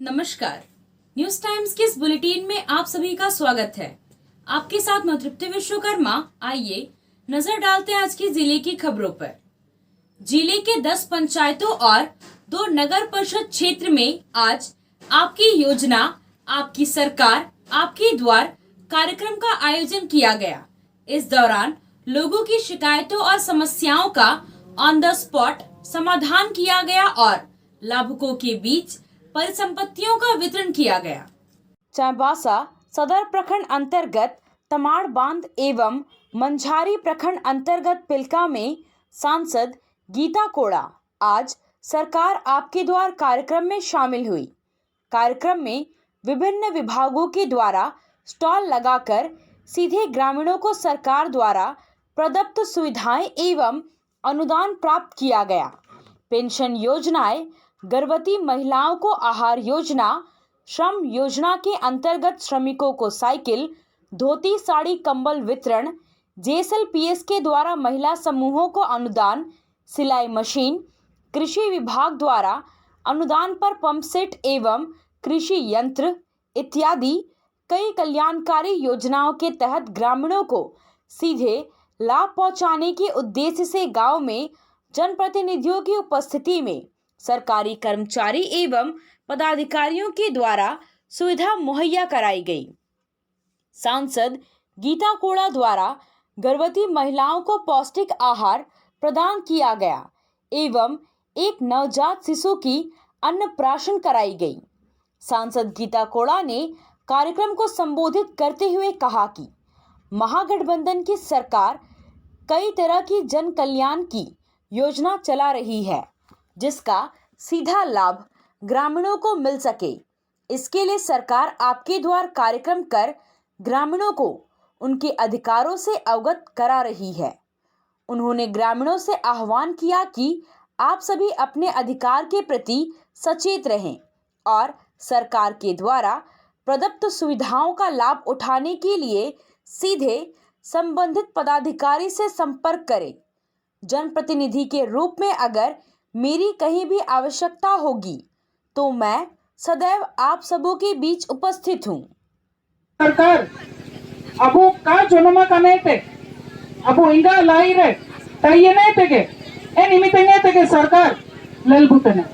नमस्कार। News times के इस बुलेटिन में आप सभी का स्वागत है। आपके साथ मैं तृप्ति विश्वकर्मा। आइए नजर डालते हैं आज की जिले की खबरों पर। जिले के 10 पंचायतों और 2 नगर परिषद क्षेत्र में आज आपकी योजना आपकी सरकार आपके द्वार कार्यक्रम का आयोजन किया गया। इस दौरान लोगों की शिकायतों और समस्याओं का ऑन द स्पॉट समाधान किया गया और लाभुकों के बीच परिसंपत्तियों का वितरण किया गया। चाईबासा सदर प्रखंड अंतर्गत तमाड़ बांध एवं मंझारी प्रखंड अंतर्गत पिलका में सांसद गीता कोड़ा आज सरकार आपके द्वार कार्यक्रम में शामिल हुई। कार्यक्रम में विभिन्न विभागों के द्वारा स्टॉल लगाकर सीधे ग्रामीणों को सरकार द्वारा प्रदत्त सुविधाएं एवं अनुदान प्राप्त किया गया। पेंशन योजनाएं, गर्भवती महिलाओं को आहार योजना, श्रम योजना के अंतर्गत श्रमिकों को साइकिल, धोती, साड़ी, कंबल वितरण, JSLPS के द्वारा महिला समूहों को अनुदान, सिलाई मशीन, कृषि विभाग द्वारा अनुदान पर पंप सेट एवं कृषि यंत्र इत्यादि कई कल्याणकारी योजनाओं के तहत ग्रामीणों को सीधे लाभ पहुंचाने के उद्देश्य से गांव में जनप्रतिनिधियों की उपस्थिति में सरकारी कर्मचारी एवं पदाधिकारियों के द्वारा सुविधा मुहैया कराई गई। सांसद गीता कोड़ा द्वारा गर्भवती महिलाओं को पौष्टिक आहार प्रदान किया गया एवं एक नवजात शिशु की अन्नप्राशन कराई गई। सांसद गीता कोड़ा ने कार्यक्रम को संबोधित करते हुए कहा कि महागठबंधन की सरकार कई तरह की जन कल्याण की योजना चला रही है, जिसका सीधा लाभ ग्रामीणों को मिल सके। इसके लिए सरकार आपके द्वार कार्यक्रम कर ग्रामीणों को उनके अधिकारों से अवगत करा रही है। उन्होंने ग्रामीणों से आह्वान किया कि आप सभी अपने अधिकार के प्रति सचेत रहें और सरकार के द्वारा प्रदत्त सुविधाओं का लाभ उठाने के लिए सीधे संबंधित पदाधिकारी से संपर्क करें। जनप्रतिनिधि के रूप में अगर मेरी कहीं भी आवश्यकता होगी तो मैं सदैव आप सबों के बीच उपस्थित हूँ। सरकार अबो का जोनमा कनेते अबो इंगा लाइरे तायने तेगे ए निमितेंगे तेगे सरकार ललबुतने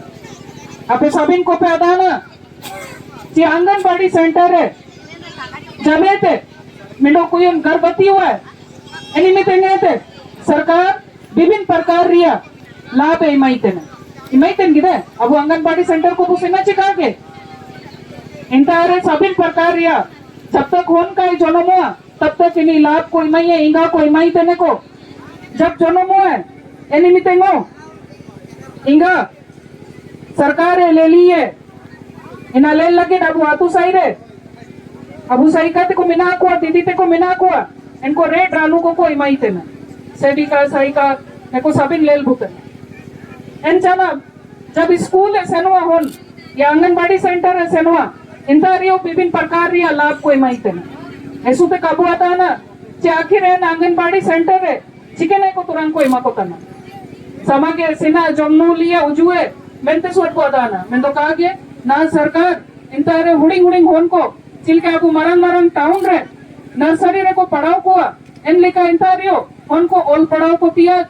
अपे सबिन को पे अदाना जी आंगनबाड़ी सेंटर है जबेते मिंडो कोई गर्भवती हुआ है ए निमितेंगे ते सरकार विभिन्न प्रकार रिया लाभ इमाइतेन गिदे अब अंगनबाड़ी सेंटर को पुसिना चिकाके इंतारे सभी प्रकार रिया जब तक होन का जन्म हुआ तब तक इन्हीं लाभ को इमाइए इंगा को इमाइतेने को जब जन्म हुआ है निमितेंगो इंगा सरकार ले लिए इना ले लगे अबू आतु साई रे अबू साई का ते को मिना को दीदी ते को मिना को इनको रेट रानू को इमाइतेने सेडी का साई का neko sabin लेल भूतन एन चना जब स्कूल है सेनुआ होन या आंगनबाड़ी सेंटर है सेनुआ इंता रियो विभिन्न प्रकार रिया लाभ को इमाइते न ऐसु ते काबू आता है ना चे आखिर है आंगनबाड़ी सेंटर है चिकन है को तुरंत को इमा को तना समा के सिना जम्मू लिया उजुए मेंते सोट को आता ना मैं तो कहा के ना सरकार इंता रे हुडिंग होन को चिलके आपू मरन टाउन रे नर्सरी रे को पढ़ाओ को इन लिखा इंता रियो उनको ओल पढ़ाओ को तिया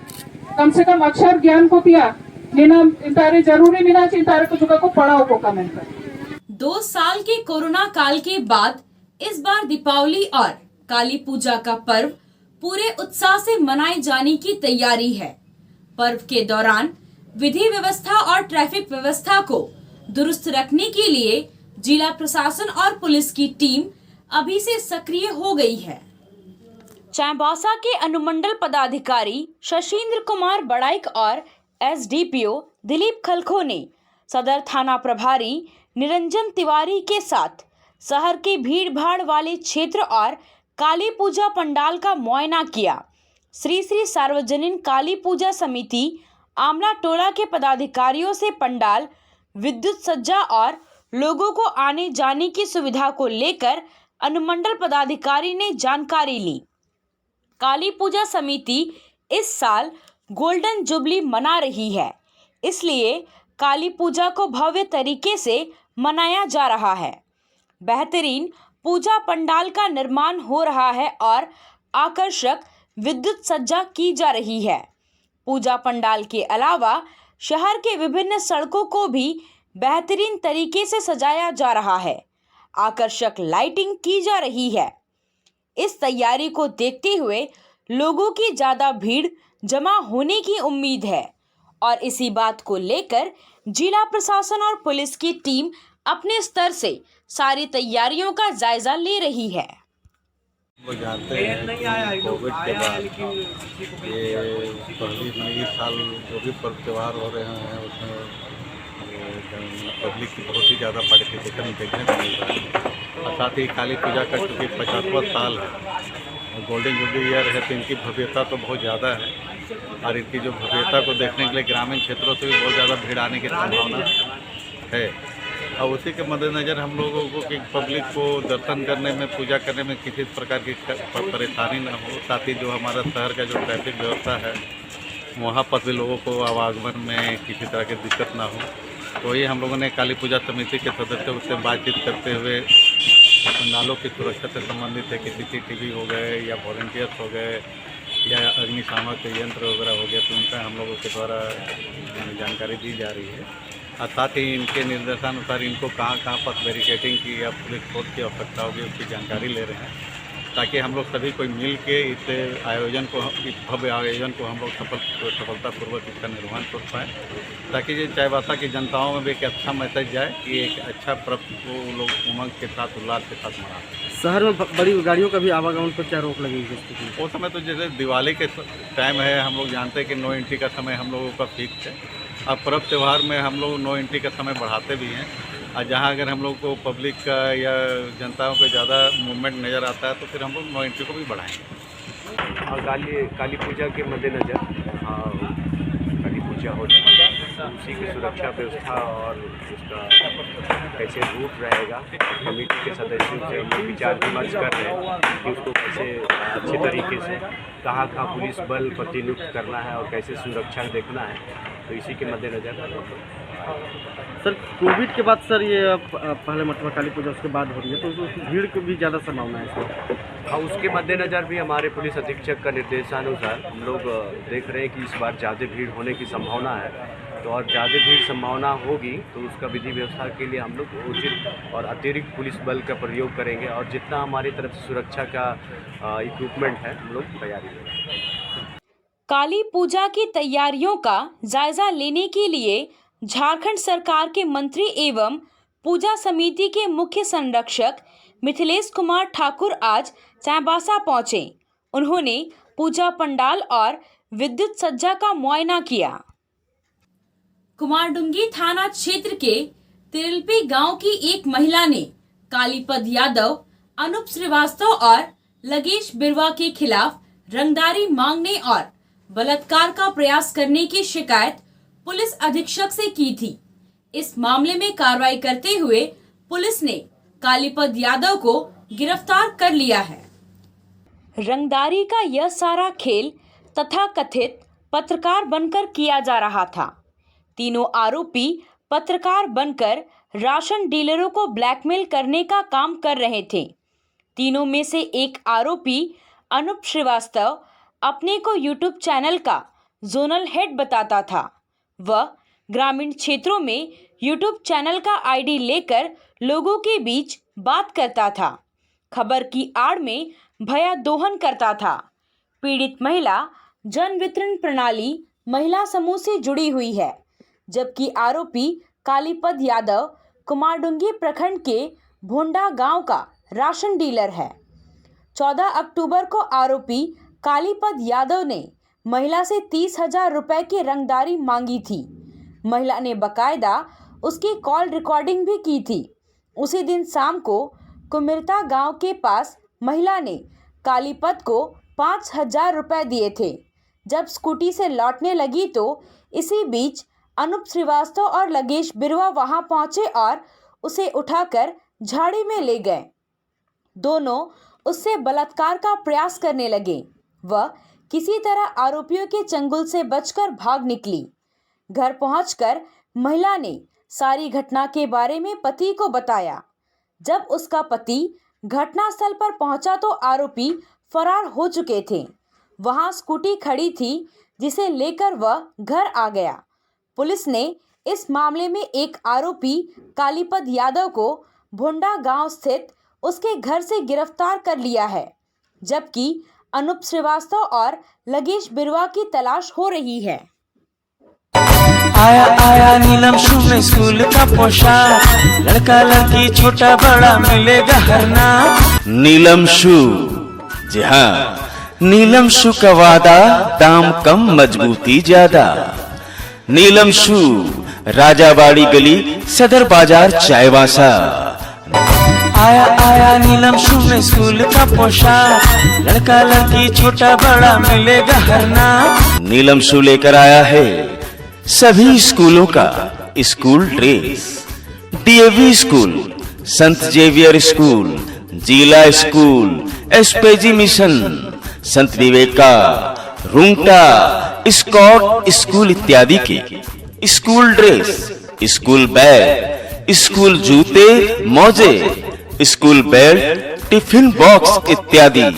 कम से कम अक्षर ज्ञान को दिया नीना इंतारे जरूरी बिना चिंतारे को चुका को पढ़ाओ को कमेंट कर। 2 साल के कोरोना काल के बाद इस बार दीपावली और काली पूजा का पर्व पूरे उत्साह से मनाए जाने की तैयारी है। पर्व के दौरान विधि व्यवस्था और ट्रैफिक व्यवस्था को दुरुस्त रखने के लिए जिला प्रशासन और पुलिस की टीम अभी से सक्रिय हो गई है। चाईबासा के अनुमंडल पदाधिकारी शशीन्द्र कुमार बड़ाइक और SDPO दिलीप खलखो ने सदर थाना प्रभारी निरंजन तिवारी के साथ शहर के भीड़ भाड़ वाले क्षेत्र और काली पूजा पंडाल का मुआयना किया। श्री सार्वजनिक काली पूजा समिति आमला टोला के पदाधिकारियों से पंडाल, विद्युत सज्जा और लोगों को आने जाने की सुविधा को लेकर अनुमंडल पदाधिकारी ने जानकारी ली। काली पूजा समिति इस साल गोल्डन जुबली मना रही है, इसलिए काली पूजा को भव्य तरीके से मनाया जा रहा है। बेहतरीन पूजा पंडाल का निर्माण हो रहा है और आकर्षक विद्युत सज्जा की जा रही है। पूजा पंडाल के अलावा शहर के विभिन्न सड़कों को भी बेहतरीन तरीके से सजाया जा रहा है। आकर्षक लाइटिंग की जा रही है। इस तैयारी को देखते हुए लोगों की ज़्यादा भीड़ जमा होने की उम्मीद है और इसी बात को लेकर जिला प्रशासन और पुलिस की टीम अपने स्तर से सारी तैयारियों का जायजा ले रही है। वो जानते हैं कि कोविड के बाद ये पहली नई साल जो भी पर्व त्यौहार हो रहे हैं उसमें पब्लिक की बहुत ही ज़्यादा पार्टिसिपेशन देखने को मिल रहा है और साथ ही काली पूजा का चूँकि 50वां साल है, गोल्डन जुबली ईयर है, तो इनकी भव्यता तो बहुत ज़्यादा है और इनकी जो भव्यता को देखने के लिए ग्रामीण क्षेत्रों से भी बहुत ज़्यादा भीड़ आने की संभावना है और उसी के मद्देनज़र हम लोगों को कि पब्लिक को दर्शन करने में, पूजा करने में किसी प्रकार की परेशानी न हो। साथ ही जो हमारा शहर का जो ट्रैफिक व्यवस्था है वहाँ पर भी लोगों को आवागमन में किसी तरह की दिक्कत ना हो, तो ये हम लोगों ने काली पूजा समिति के सदस्यों से बातचीत करते हुए पंडालों की सुरक्षा से संबंधित है कि CCTV हो गए या वॉलंटियर्स हो गए या अग्निशामक यंत्र वगैरह हो गया, तो उनका हम लोगों के द्वारा जानकारी दी जा रही है और साथ ही इनके निर्देशानुसार इनको कहाँ पर बैरिकेडिंग की या पुलिस फोर्स की आवश्यकता होगी उसकी जानकारी ले रहे हैं ताकि हम लोग सभी कोई मिल के इस भव्य आयोजन को हम लोग सफलतापूर्वक इसका निर्वहन कर पाएँ ताकि ये चाईबासा की जनताओं में भी एक अच्छा मैसेज जाए कि एक अच्छा पर्व को लोग उमंग के साथ, उल्लास के साथ मनाते हैं। शहर में बड़ी गाड़ियों का भी आवागमन पर क्या रोक लगेगी? वो समय तो जैसे दिवाली के टाइम है, हम लोग जानते हैं कि नो एंट्री का समय हम लोगों का फिक्स है। अब पर्व त्यौहार में हम लोग नो एंट्री का समय बढ़ाते भी हैं और जहाँ अगर हम लोग को पब्लिक का या जनताओं का ज़्यादा मूवमेंट नज़र आता है तो फिर हम लोग नो एंट्री को भी बढ़ाएंगे। और काली पूजा के मद्देनज़र काली पूजा हो रही है, उसी की सुरक्षा व्यवस्था और उसका कैसे रूट रहेगा, कमेटी के सदस्यों से ये विचार विमर्श कर रहे हैं कि उसको कैसे अच्छे तरीके से कहाँ पुलिस बल प्रतिनियुक्त करना है और कैसे सुरक्षा देखना है, तो इसी के मद्देनज़र। सर कोविड के बाद सर ये पहले मरतबा काली पूजा उसके बाद हो रही है, तो उसमें भीड़ की भी ज़्यादा संभावना है सर? हाँ, उसके मद्देनज़र भी हमारे पुलिस अधीक्षक का निर्देशानुसार हम लोग देख रहे हैं कि इस बार ज़्यादा भीड़ होने की संभावना है, तो और ज़्यादा भीड़ संभावना होगी तो उसका विधि व्यवस्था के लिए हम लोग उचित और अतिरिक्त पुलिस बल का प्रयोग करेंगे और जितना हमारी तरफ से सुरक्षा का इक्विपमेंट है हम लोग तैयारी करेंगे। काली पूजा की तैयारियों का जायजा लेने के लिए झारखंड सरकार के मंत्री एवं पूजा समिति के मुख्य संरक्षक मिथिलेश कुमार ठाकुर आज चाईबासा पहुंचे। उन्होंने पूजा पंडाल और विद्युत सज्जा का मुआयना किया। कुमारडुंगी थाना क्षेत्र के तिरलपी गांव की एक महिला ने कालीपद यादव, अनूप श्रीवास्तव और लगेश बिरवा के खिलाफ रंगदारी मांगने और बलात्कार का प्रयास करने की शिकायत पुलिस अधीक्षक से की थी। इस मामले में कार्रवाई करते हुए पुलिस ने कालीपद यादव को गिरफ्तार कर लिया है। रंगदारी का यह सारा खेल तथाकथित पत्रकार बनकर किया जा रहा था। तीनों आरोपी पत्रकार बनकर राशन डीलरों को ब्लैकमेल करने का काम कर रहे थे। तीनों में से एक आरोपी अनूप श्रीवास्तव अपने को यूट्यूब चैनल का जोनल हेड बताता था। वह ग्रामीण क्षेत्रों में यूट्यूब चैनल का आईडी लेकर लोगों के बीच बात करता था। खबर की आड़ में भया दोहन करता था। पीड़ित महिला जन वितरण प्रणाली महिला समूह से जुड़ी हुई है, जबकि आरोपी कालीपद यादव कुमारडुंगी प्रखंड के भोंडा गांव का राशन डीलर है। 14 अक्टूबर को आरोपी कालीपद यादव ने महिला से 30,000 रुपए की रंगदारी मांगी थी। महिला ने बकायदा उसकी कॉल रिकॉर्डिंग भी की थी। उसी दिन शाम को कुमिरता गांव के पास महिला ने कालीपद को 5,000 रुपए दिए थे। जब स्कूटी से लौटने लगी तो इसी बीच अनूप श्रीवास्तव और लगेश बिरवा वहां पहुंचे और उसे उठाकर झाड़ी में ले गए। दोनों उससे बलात्कार का प्रयास करने लगे। वह किसी तरह आरोपियों के चंगुल से बचकर भाग निकली। घर पहुंचकर महिला ने सारी घटना के बारे में पति को बताया। जब उसका पति घटनास्थल पर पहुंचा तो आरोपी फरार हो चुके थे। वहां स्कूटी खड़ी थी जिसे लेकर वह घर आ गया। पुलिस ने इस मामले में एक आरोपी कालीपद यादव को भुंडा गांव स्थित उसके घर से गिरफ्तार कर लिया है, जबकि अनूप श्रीवास्तव और लगेश बिरवा की तलाश हो रही है। आया आया नीलम शू में स्कूल का पोशाक, लड़का लड़की छोटा बड़ा मिलेगा हर नाम। नीलम शू, जी हाँ, नीलम शू का वादा, दाम कम मजबूती ज्यादा। नीलम शू, राजाबाड़ी गली, सदर बाजार, चायवासा। आया आया नीलम शू में स्कूल का पोशाक, लड़का लड़की छोटा बड़ा मिलेगा हर नाम। नीलम शू लेकर आया है सभी स्कूलों का स्कूल ड्रेस। डीएवी स्कूल, संत जेवियर स्कूल, जिला स्कूल, एसपीजी मिशन, संत विवेका, रुंगटा, स्कॉट स्कूल इत्यादि के school dress, school bag, school जूते, मोजे, स्कूल बेल्ट, टिफिन बॉक्स इत्यादि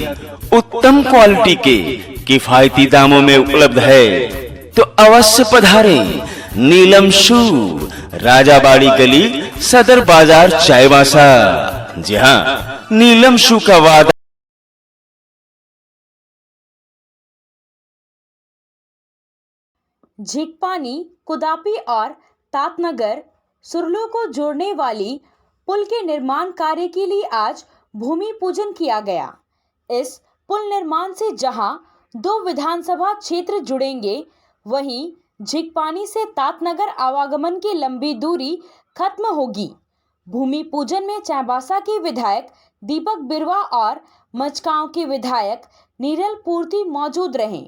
उत्तम क्वालिटी के किफायती दामों में उपलब्ध है। तो अवश्य पधारें नीलम शू, राजाबाड़ी गली, सदर बाजार, चायवासा। जी हाँ, नीलम शू का वादा। झींकपानी, कुदापी और तातनगर सुरलों को जोड़ने वाली पुल के निर्माण कार्य के लिए आज भूमि पूजन किया गया। इस पुल निर्माण से जहां 2 विधानसभा क्षेत्र जुड़ेंगे, वहीं झींकपानी से तातनगर आवागमन की लंबी दूरी खत्म होगी। भूमि पूजन में चाईबासा के विधायक दीपक बिरवा और मचगांव के विधायक नीरल पूर्ति मौजूद रहे।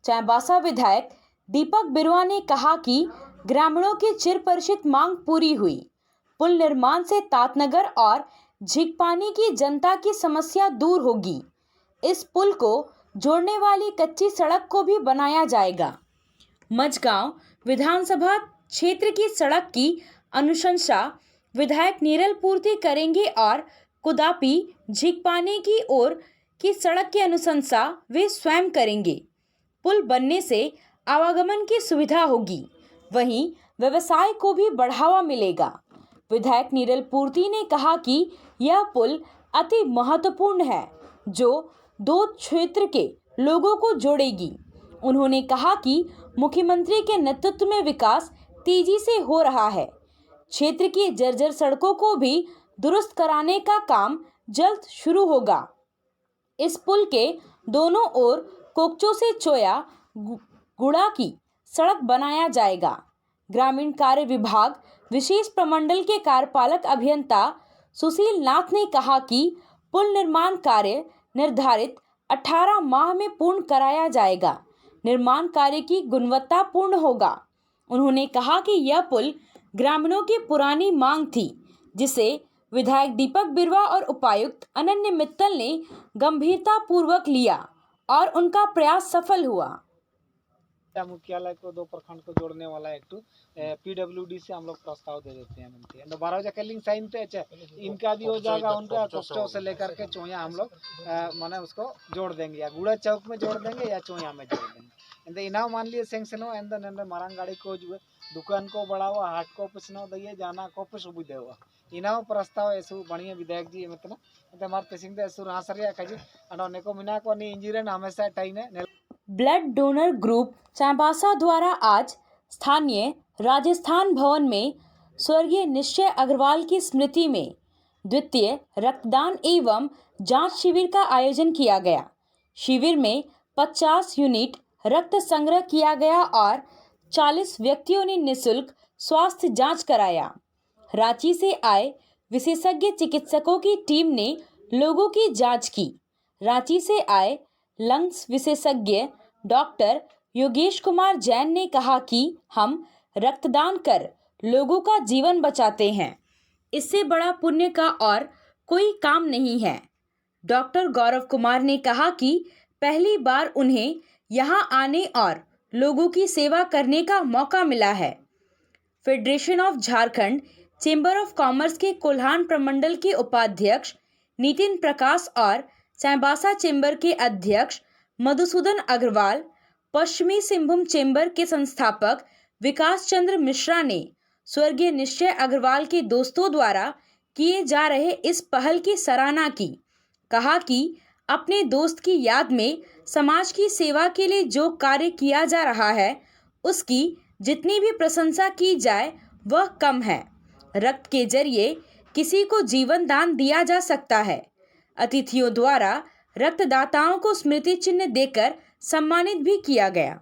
चाईबासा विधायक दीपक बिरवा ने कहा कि ग्रामीणों की चिरपरिचित मांग पूरी हुई। पुल निर्माण से तातनगर और झींकपानी की जनता की समस्या दूर होगी। इस पुल को जोड़ने वाली कच्ची सड़क को भी बनाया जाएगा। मचगांव विधानसभा क्षेत्र की सड़क की अनुशंसा विधायक नीरल पूर्ति करेंगे और कुदापी झींकपानी की ओर की सड़क की अनुशंसा वे स्वयं करेंगे। पुल बनने से आवागमन की सुविधा होगी, वहीं व्यवसाय को भी बढ़ावा मिलेगा। विधायक नीरल पूर्ति ने कहा कि यह पुल अति महत्वपूर्ण है, जो 2 क्षेत्र के लोगों को जोड़ेगी। उन्होंने कहा कि मुख्यमंत्री के नेतृत्व में विकास तेजी से हो रहा है। क्षेत्र की जर्जर सड़कों को भी दुरुस्त कराने का काम जल्द शुरू होगा। इस पुल के दोनों ओर कोकचो से चोया गुड़ा की सड़क बनाया जाएगा। ग्रामीण कार्य विभाग विशेष प्रमंडल के कार्यपालक अभियंता सुशील नाथ ने कहा कि पुल निर्माण कार्य निर्धारित 18 माह में पूर्ण कराया जाएगा। निर्माण कार्य की गुणवत्ता पूर्ण होगा। उन्होंने कहा कि यह पुल ग्रामीणों की पुरानी मांग थी, जिसे विधायक दीपक बिरवा और उपायुक्त अनन्य मित्तल ने गंभीरता पूर्वक लिया और उनका प्रयास सफल हुआ। मुख्यालय को 2 प्रखंड को जोड़ने वाला एक पीडब्ल्यूडी से हम लोग प्रस्ताव दे देते हैं। 12 बजे लिंक साइन पे इनका भी हो जाएगा, उनका कोस्टो से लेकर के चोया हम लोग माने उसको जोड़ देंगे, या गुड़ा चौक में जोड़ देंगे या चोया में जोड़ देंगे। इना मान लिए सेंक्शन हो मारंग गाड़ी को दुकान को बढ़ावा, हाट को पिछनो दिए जाना को सुविधा हुआ इना प्रस्ताव ऐसु बढ़िया विधायक जी मतलब मार तेसिंग ऐसु रासरिया खजी अने को मिना को नी इंजीनियर हमेशा टाइने। ब्लड डोनर ग्रुप चाईबासा द्वारा आज स्थानीय राजस्थान भवन में स्वर्गीय निश्चय अग्रवाल की स्मृति में द्वितीय रक्तदान एवं जांच शिविर का आयोजन किया गया। शिविर में 50 यूनिट रक्त संग्रह किया गया और 40 व्यक्तियों ने निःशुल्क स्वास्थ्य जांच कराया। रांची से आए विशेषज्ञ चिकित्सकों की टीम ने लोगों की जांच की। रांची से आए लंग्स विशेषज्ञ डॉक्टर योगेश कुमार जैन ने कहा कि हम रक्तदान कर लोगों का जीवन बचाते हैं, इससे बड़ा पुण्य का और कोई काम नहीं है। डॉक्टर गौरव कुमार ने कहा कि पहली बार उन्हें यहां आने और लोगों की सेवा करने का मौका मिला है। Federation of Jharkhand chamber of commerce के कोल्हान प्रमंडल के उपाध्यक्ष नितिन प्रकाश और चाईबासा चेंबर के अध्यक्ष मधुसूदन अग्रवाल, पश्चिमी सिंहभूम चेंबर के संस्थापक विकास चंद्र मिश्रा ने स्वर्गीय निश्चय अग्रवाल के दोस्तों द्वारा किए जा रहे इस पहल की सराहना की। कहा कि अपने दोस्त की याद में समाज की सेवा के लिए जो कार्य किया जा रहा है उसकी जितनी भी प्रशंसा की जाए वह कम है। रक्त के जरिए किसी को जीवन दान दिया जा सकता है। अतिथियों द्वारा रक्तदाताओं को स्मृति चिन्ह देकर सम्मानित भी किया गया।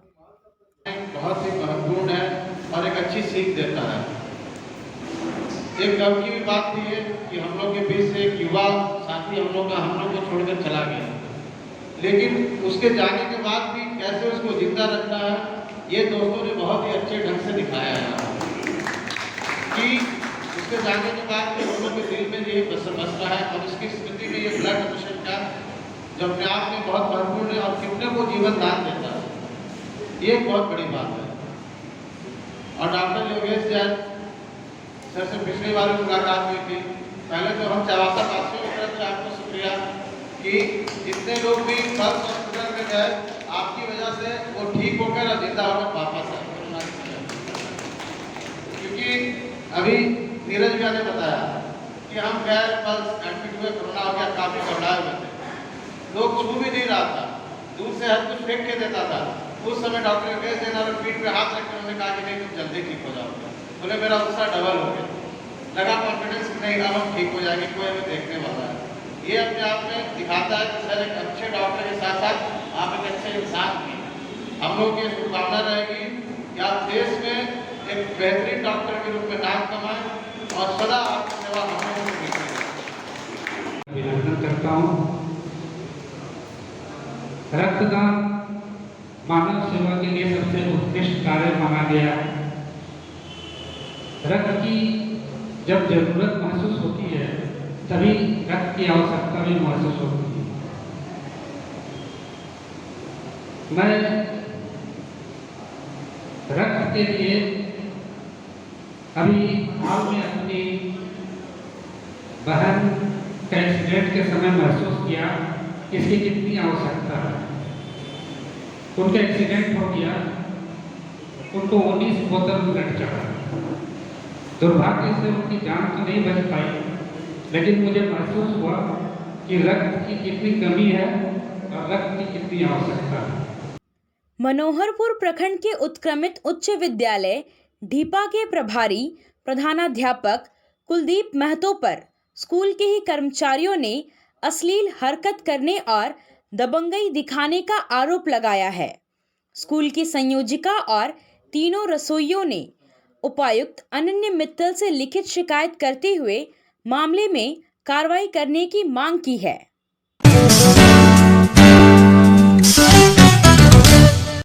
बहुत ही महत्वपूर्ण है और एक अच्छी सीख देता है। एक गर्व की भी बात थी है कि हम लोग के बीच से एक युवा साथी हम लोग को छोड़कर चला गया, लेकिन उसके जाने के बाद भी कैसे उसको जिंदा रखना है ये दोस्तों ने बहुत ही अच्छे ढंग से दिखाया है कि उसके जाने के बाद भी हम लोग के दिल में ये बस रहा है और उसकी स्मृति में ये ब्लड डोनेशन का जो अपने आप में बहुत महत्वपूर्ण है और कितने को जीवन दान देता है, ये एक बहुत बड़ी बात है। और डॉक्टर योगेश जैन सर से पिछली बार मुलाकात हुई थी। पहले तो हम चाईबासा वासियों की तरफ से आपको शुक्रिया कि जितने लोग भी फर्स्ट हॉस्पिटल में गए आपकी वजह से वो ठीक होकर और जिंदा होकर वापस आए। क्योंकि अभी नीरज भैया ने बताया कि हम गए पल्स एडमिट हुए, कोरोना हो गया, काफ़ी घबराए हुए थे, लोग छू भी नहीं रहा था, दूर से हर कुछ फेंक के देता था। उस समय डॉक्टर योगेश जैन और पीठ पे हाथ रखकर उन्होंने कहा कि नहीं तुम जल्दी ठीक हो जाओगे। बोले मेरा गुस्सा डबल हो गया, लगा कॉन्फिडेंस कि नहीं अब हम ठीक हो जाएंगे, कोई हमें देखने वाला है। ये अपने आप में दिखाता है कि सर एक अच्छे डॉक्टर के साथ साथ आप एक अच्छे इंसान भी। हम लोग की शुभकामना रहेगी कि आप देश में एक बेहतरीन डॉक्टर के रूप में नाम कमाएं और सदा आपकी सेवा हम लोगों को मिलती। अभिनंदन करता हूँ। रक्तदान मानव सेवा के लिए सबसे उत्कृष्ट कार्य माना गया है। रक्त की जब जरूरत महसूस होती है तभी रक्त की आवश्यकता भी महसूस होती है। मैं रक्त के लिए अभी हाल में अपनी बहन का एक्सीडेंट के समय महसूस किया इसकी कितनी आवश्यकता है। उनका एक्सीडेंट हो गया, उनको 19 बोतल ब्लड चढ़ा। दुर्भाग्य से उनकी जान तो नहीं बच पाई, लेकिन मुझे महसूस हुआ कि रक्त की कितनी कमी है और रक्त की कितनी आवश्यकता है। मनोहरपुर प्रखंड के उत्क्रमित उच्च विद्यालय ढीपा के प्रभारी प्रधानाध्यापक कुलदीप महतो पर स्कूल के ही कर्मचारियों ने अश्लील हरकत करने और दबंगई दिखाने का आरोप लगाया है। स्कूल की संयोजिका और तीनों रसोइयों ने उपायुक्त अनन्य मित्तल से लिखित शिकायत करते हुए मामले में कार्रवाई करने की मांग की है।